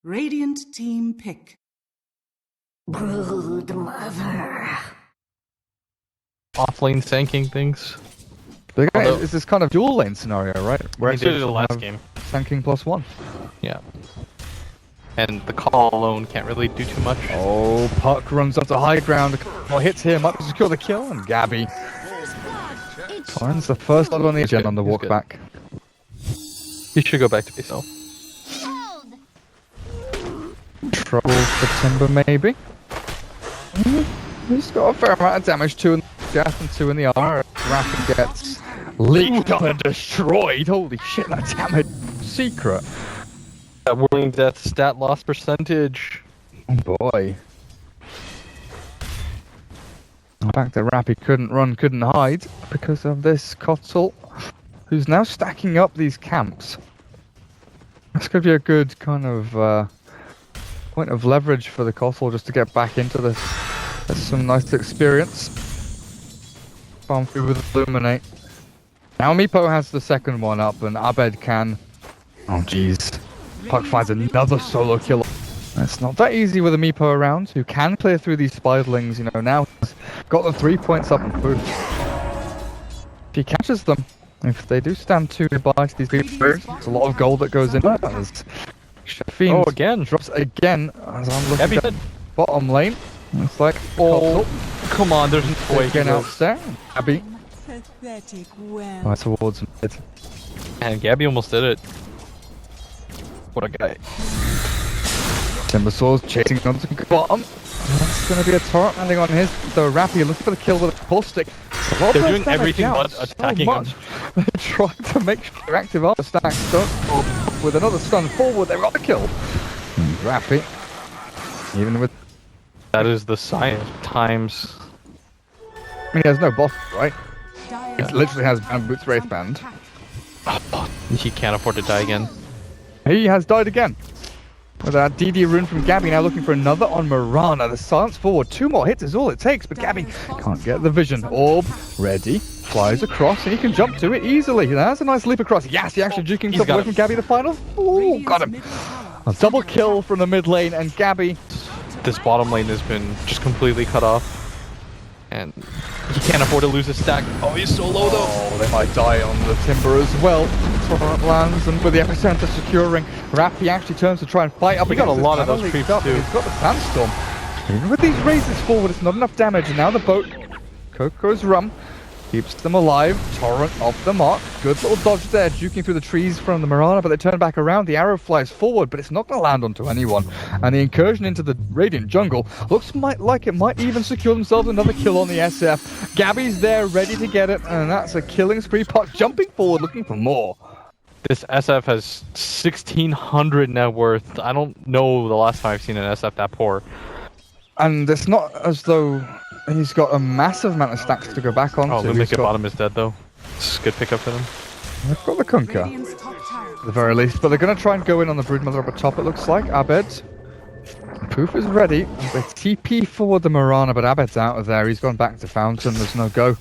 Radiant team pick. Brood mother. Offlane tanking things. But again, it's this kind of dual lane scenario, right? Where I did it the Execration last have game. Tanking +1. Yeah. And the call alone can't really do too much. Oh, Puck runs up to high ground. Well, hits here, might secure the kill, and Gabby finds the first blood on the gen on the walk back. He should go back to base now. Trouble for Timber, maybe. He's got a fair amount of damage, 2 in the death and 2 in the armor. Rapid gets leaped on and destroyed. Holy shit, that damage. Secret. That whirling death stat loss percentage. Oh boy. The fact that Rappy couldn't run, couldn't hide because of this Kotl, who's now stacking up these camps. This could be a good kind of point of leverage for the Kotl just to get back into this. That's some nice experience. Farm through with Illuminate. Now Meepo has the second one up and Abed can... Oh jeez. Puck finds another solo kill. It's not that easy with a Meepo around, who can clear through these spiderlings, you know, now he's got the 3 points up and boom. If he catches them, if they do stand too nearby to these people, there's a lot of gold that goes in. Fiend again. drops again as I'm looking Abby. at bottom lane. It's like, Oh, come on, there's no way. Again out there. Abby. Pathetic well. Right towards mid. And Gabby almost did it. What a guy. Timbersaws chasing onto the bottom. That's going to be a torrent landing on his. So Rappy looking for the kill with a pulse stick. They're doing everything but attacking him. They're trying to make sure their active armor stacks don't. With another stun forward, they got the kill. Rappy. Even with... That is the science times. I mean, he has no boss, right? It literally has Boots Wraith Band. He can't afford to die again. He has died again. With that DD rune from Gabby now looking for another on Mirana. The silence forward. 2 more hits is all it takes, but Gabby can't get the vision. Orb ready. Flies across and he can jump to it easily. That's a nice leap across. Yes, he actually juking himself away from Gabby the final. Ooh, got him. A double kill from the mid lane and Gabby. This bottom lane has been just completely cut off. And he can't afford to lose his stack. Oh, he's so low though. Oh, they might die on the Timber as well. Torrent lands and with the epicenter securing, Rappy actually turns to try and fight up. He got a lot of those creeps too. He's got the sandstorm. Even with these raises forward, it's not enough damage. And now the boat, Coco's rum, keeps them alive. Torrent off the mark. Good little dodge there, juking through the trees from the Mirana, but they turn back around. The arrow flies forward, but it's not going to land onto anyone. And the incursion into the Radiant jungle looks like it might even secure themselves another kill on the SF. Gabby's there, ready to get it, and that's a killing spree. Puck jumping forward, looking for more. This SF has 1,600 net worth. I don't know the last time I've seen an SF that poor. And it's not as though he's got a massive amount of stacks to go back on. Oh, Lumik at bottom is dead though. It's a good pickup for them. They've got the Kunkka, at the very least, but they're going to try and go in on the Broodmother up at top, it looks like. Abed. Poof is ready. They TP forward the Mirana, but Abed's out of there. He's gone back to Fountain. There's no go.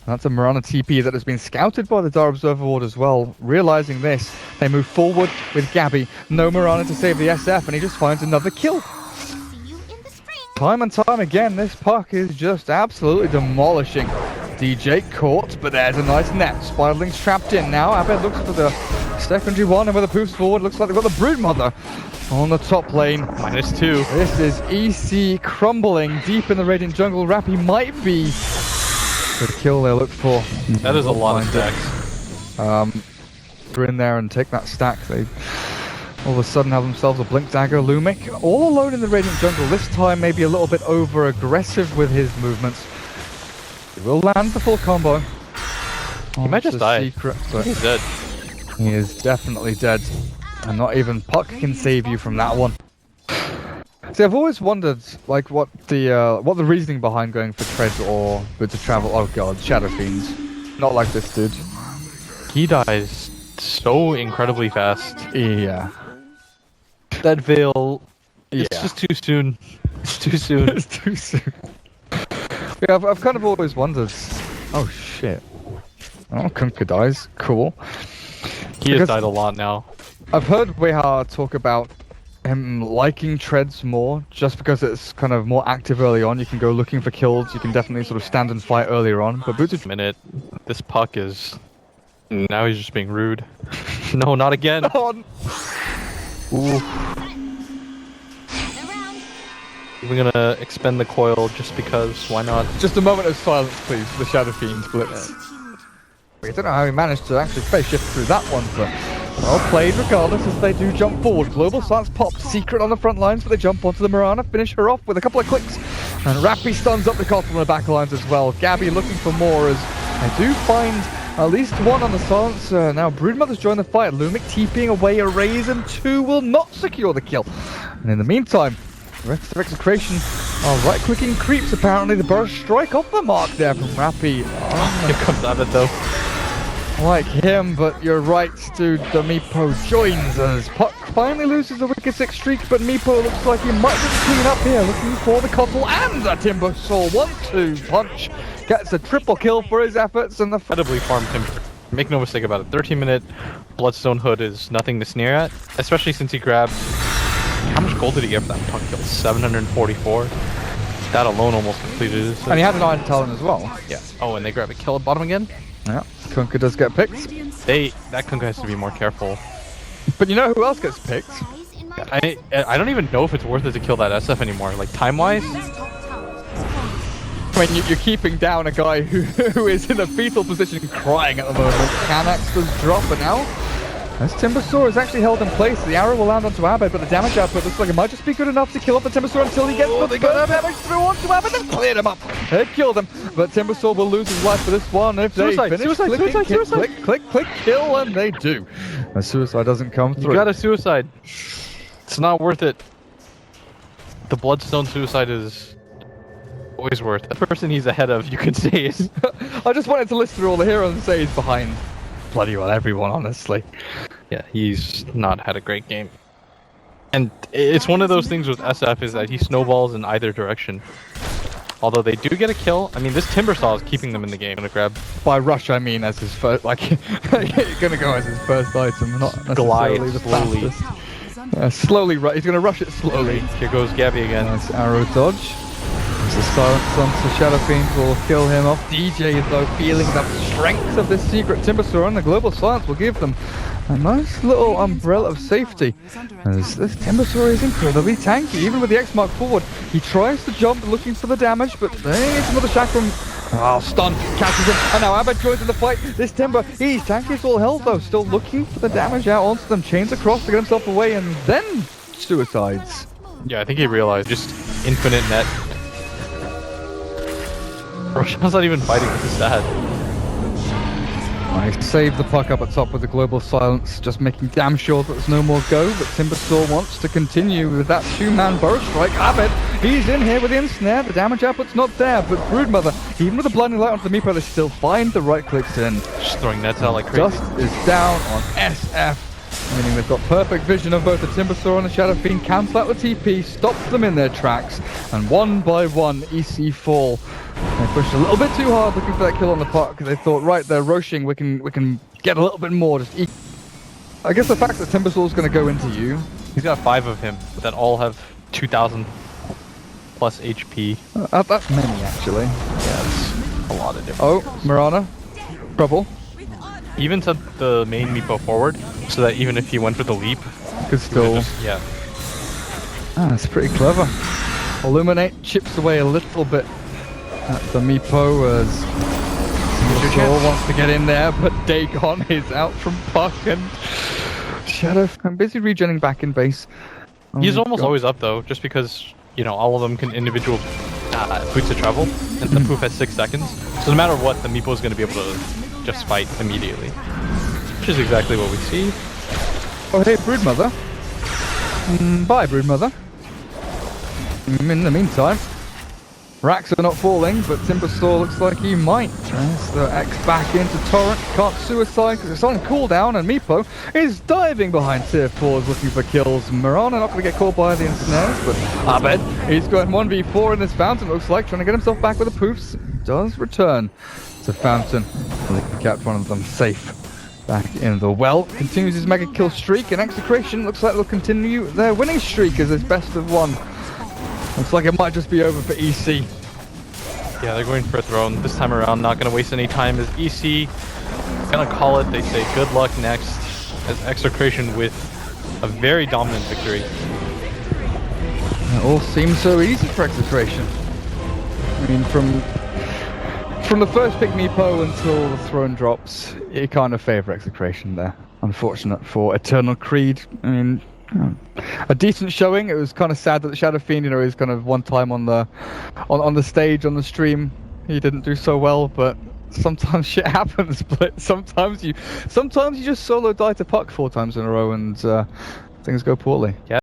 That's a Mirana TP that has been scouted by the Dar Observer Ward as well. Realizing this, they move forward with Gabby. No Mirana to save the SF, and he just finds another kill. Time and time again, this Puck is just absolutely demolishing. DJ caught, but there's a nice net. Spiderling's trapped in now. Abed looks for the secondary one, and with the poofs forward, looks like they've got the Broodmother on the top lane. -2. This is EC crumbling deep in the Radiant jungle. Rappy might be the kill they look for. That is a lot of stacks. Go in there and take that stack. They all of a sudden have themselves a Blink Dagger. Lumic all alone in the Radiant jungle. This time maybe a little bit over aggressive with his movements. He will land the full combo. He might just die. Secret, but He's dead. he is definitely dead. And not even Puck can save you from that one. See, I've always wondered, like, what the reasoning behind going for tread or good to travel. Oh god, Shadow Fiends. Not like this dude. He dies so incredibly fast. Yeah. That Veil, it's Yeah. just too soon. It's too soon. It's too soon. Yeah, I've kind of always wondered. Oh shit. Oh, Kunkka dies. Cool. He has died a lot now. I've heard Weha talk about him liking treads more, just because it's kind of more active early on. You can go looking for kills. You can definitely sort of stand and fight earlier on. But Boots Minute, this puck is. Now he's just being rude. No, not again. Ooh. We're gonna expend the coil just because. Why not? Just a moment of silence, please, for the Shadow Fiend blitz. I don't know how he managed to actually phase shift through that one, but well played regardless as they do jump forward. Global Silence pop Secret on the front lines, but they jump onto the Mirana, finish her off with a couple of clicks. And Rappy stuns up the Cotton on the back lines as well. Gabby looking for more as I do find at least one on the Silence. Now Broodmother's joined the fight. Lumic TPing away a raise and 2 will not secure the kill. And in the meantime, the rest of Execration are right-clicking creeps apparently. The burst strike off the mark there from Rappy. Here comes Abbott though. Like him, but you're right, dude. The Meepo joins us. Puck finally loses a wicked 6 streak, but Meepo looks like he might just clean up here, looking for the Cottle and a Timber Saw 1-2 punch. Gets a triple kill for his efforts, and the Incredibly farmed Timber. Make no mistake about it. 13-minute Bloodstone Hood is nothing to sneer at, especially since he grabbed. How much gold did he get for that puck kill? 744. That alone almost completed it. And he had an Iron Talon as well. Yeah. Oh, and they grab a kill at bottom again. Yeah, Kunkka does get picked. That Kunkka has to be more careful. But you know who else gets picked? I don't even know if it's worth it to kill that SF anymore. Like time-wise. I mean, you're keeping down a guy who is in a fetal position crying at the moment. Canax does drop, but now as Timbersaw is actually held in place, the arrow will land onto Abed, but the damage output looks like it might just be good enough to kill off the Timbersaw until he gets the damage through onto Abed and cleared him up. They killed him, but Timbersaw will lose his life for this one if they finish clicking, click, kill, and they do. A suicide doesn't come through. You got a suicide. It's not worth it. The Bloodstone suicide is always worth it. The person he's ahead of, you could say, is... I just wanted to list through all the heroes and say he's behind bloody well everyone, honestly. Yeah, he's not had a great game. And it's one of those things with SF is that he snowballs in either direction. Although they do get a kill, I mean, this Timbersaw is keeping them in the game. Gonna grab... By rush, I mean as his first, like, gonna go as his first item, not necessarily glide the slowly. fastest. Slowly, he's gonna rush it slowly. Here goes Gabby again. Nice arrow dodge. There's a silence onto Shadow Fiend will kill him off. DJ is though feeling the strength of this secret Timbersaw, and the global silence will give them a nice little umbrella of safety. As this Timbersaw is incredibly tanky, even with the X mark forward. He tries to jump looking for the damage, but there's another chakram. Oh, stun, catches him, and now Abed joins in the fight. This Timber, he's tanky as all hell though, still looking for the damage out onto them. Chains across to get himself away, and then suicides. Yeah, I think he realized just infinite net. Roshan's not even fighting, this is sad. I saved the puck up at top with the global silence, just making damn sure that there's no more go, but Timbersaw wants to continue with that 2-man burst strike. Abed, he's in here with the ensnare, the damage output's not there, but Broodmother, even with the blinding light onto the Meepo, they still find the right clicks in. Just throwing nets out like crazy. Dust is down on SF, meaning they've got perfect vision of both the Timbersaw and the Shadow Fiend, cancel out the TP, stops them in their tracks, and one by one, EC fall. They pushed a little bit too hard looking for that kill on the puck, because they thought, right, they're rushing, we can get a little bit more, just eat. I guess the fact that Timbersaw's going to go into you. He's got 5 of him that all have 2,000 plus HP. That's many, actually. Yeah, it's a lot of different. Oh, Mirana. Trouble. Even sent the main Meepo forward, so that even if he went for the leap, Could still. yeah. That's pretty clever. Illuminate chips away a little bit at the Meepo as Timbersaw wants to get in there, but Dagon is out from puck and Shadow. I'm busy regenning back in base. Oh He's almost always up though, just because, you know, all of them can individual boots of travel, and the poof has 6 seconds. So no matter what, the Meepo is going to be able to just fight immediately. Which is exactly what we see. Oh hey, Broodmother. Bye, Broodmother. In the meantime, racks are not falling, but Timbersaw looks like he might. As the X back into Torrent, can't suicide because it's on cooldown, and Meepo is diving behind Tier 4s looking for kills. Mirana not going to get caught by the ensnares, but Abed, he's going 1v4 in this fountain, looks like, trying to get himself back with the poofs. Does return to fountain. They kept one of them safe. back in the well. Continues his mega kill streak, and Execration looks like they'll continue their winning streak as it's best of one. Looks like it might just be over for EC. Yeah, they're going for a throne this time around. Not going to waste any time as EC gonna call it. They say good luck next as Execration with a very dominant victory. It all seems so easy for Execration. I mean, from the first pick Meepo until the throne drops, you kind of favour Execration there. Unfortunate for Eternal Creed. I mean, a decent showing. It was kind of sad that the Shadow Fiend, you know, is kind of one time on the stage on the stream. He didn't do so well, but sometimes shit happens. But sometimes you just solo die to Puck 4 times in a row, and things go poorly. Yeah.